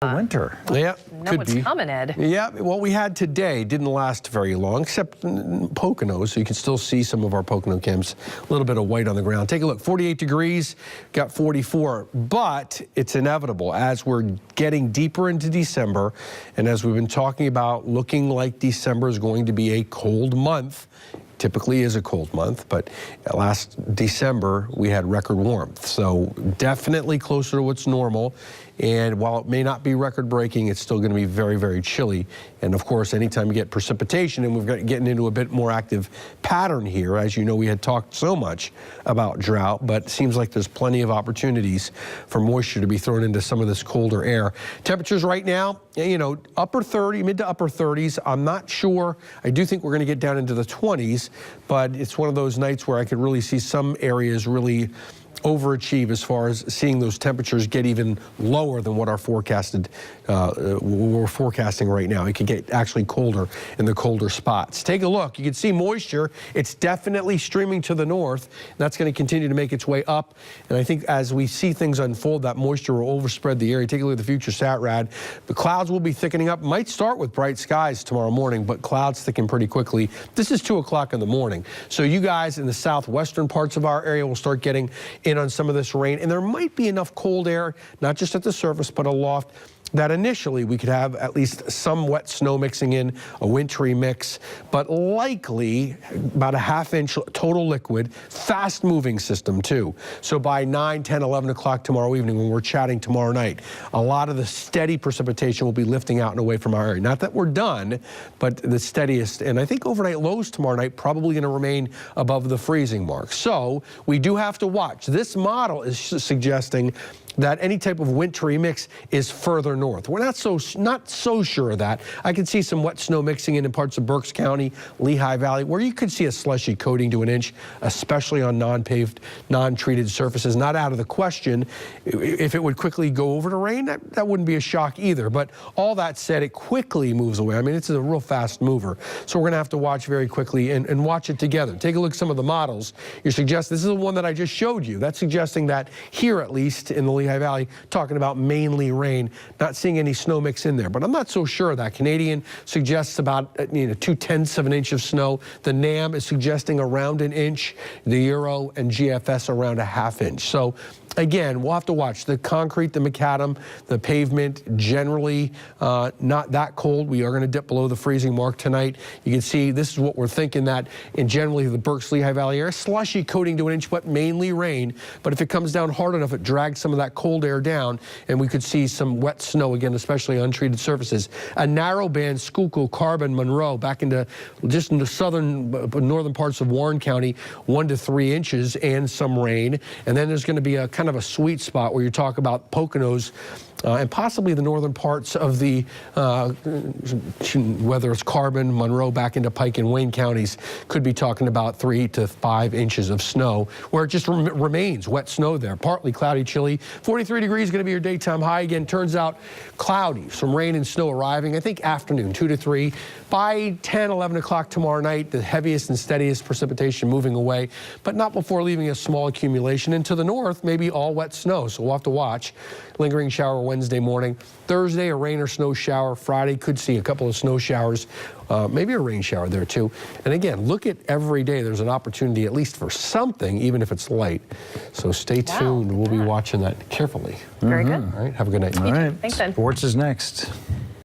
Winter. Yeah, know could what's be. coming, Ed. Yeah, what we had today didn't last very long, except Pocono, so you can still see some of our Pocono cams. A little bit of white on the ground. Take a look, 48 degrees, got 44, but it's inevitable as we're getting deeper into December, and as we've been talking about, looking like December is going to be a cold month. Typically is a cold month, but last December we had record warmth, so definitely closer to what's normal. And while it may not be record breaking, it's still going to be very, very chilly. And of course, anytime you get precipitation, and we're getting into a bit more active pattern here, as you know, we had talked so much about drought, but it seems like there's plenty of opportunities for moisture to be thrown into some of this colder air. Temperatures right now, you know, upper 30, mid to upper 30s. I'm not sure. I do think we're going to get down into the 20s, but it's one of those nights where I could really see some areas really overachieve as far as seeing those temperatures get even lower than what our forecasted we're forecasting right now. It could get actually colder in the colder spots. Take a look. You can see moisture. It's definitely streaming to the north. That's going to continue to make its way up. And I think as we see things unfold, that moisture will overspread the area. Take a look at the future SATRAD. The clouds will be thickening up. Might start with bright skies tomorrow morning, but clouds thicken pretty quickly. This is 2 o'clock in the morning. So you guys in the southwestern parts of our area will start getting in on some of this rain, and there might be enough cold air, not just at the surface, but aloft, that initially we could have at least some wet snow mixing in, a wintry mix, but likely about a ½ inch total liquid, fast moving system too. So by 9, 10, 11 o'clock tomorrow evening when we're chatting tomorrow night, a lot of the steady precipitation will be lifting out and away from our area. Not that we're done, but the steadiest. And I think overnight lows tomorrow night probably going to remain above the freezing mark. So we do have to watch. This model is suggesting that any type of wintry mix is further north. We're not so sure of that. I can see some wet snow mixing in parts of Berks County, Lehigh Valley, where you could see a slushy coating to an inch, especially on non-paved, non-treated surfaces. Not out of the question. If it would quickly go over to rain, that wouldn't be a shock either. But all that said, it quickly moves away. I mean, it's a real fast mover. So we're going to have to watch very quickly and watch it together. Take a look at some of the models. You're suggesting, this is the one that I just showed you. That's suggesting that here, at least in the Lehigh Valley, talking about mainly rain, not seeing any snow mix in there, but I'm not so sure of that. Canadian suggests about 2/10 of an inch of snow. The NAM is suggesting around an inch. The Euro and GFS around a ½ inch. So again, we'll have to watch the concrete, the macadam, the pavement, generally not that cold. We are going to dip below the freezing mark tonight. You can see this is what we're thinking, that in generally the Berks Lehigh Valley area, slushy coating to an inch, but mainly rain. But if it comes down hard enough, it drags some of that cold air down, and we could see some wet snow again, especially untreated surfaces. A narrow band, Schuylkill, Carbon, Monroe, back into just in the southern, northern parts of Warren County, 1 to 3 inches and some rain. And then there's going to be a kind of a sweet spot where you talk about Poconos and possibly the northern parts of the, whether it's Carbon, Monroe, back into Pike and Wayne counties, could be talking about 3 to 5 inches of snow, where it just remains wet snow there. Partly cloudy, chilly. 43 degrees going to be your daytime high. Again, turns out cloudy, some rain and snow arriving, I think afternoon, 2 to 3. By 10, 11 o'clock tomorrow night, the heaviest and steadiest precipitation moving away, but not before leaving a small accumulation. And to the north, maybe all wet snow, so we'll have to watch. Lingering shower Wednesday morning. Thursday, a rain or snow shower. Friday, could see a couple of snow showers, maybe a rain shower there too. And again, look at every day. There's an opportunity at least for something, even if it's light. So stay tuned. We'll be watching that carefully. Very good. All right, have a good night. All right. Thanks, Ed. Sports is next.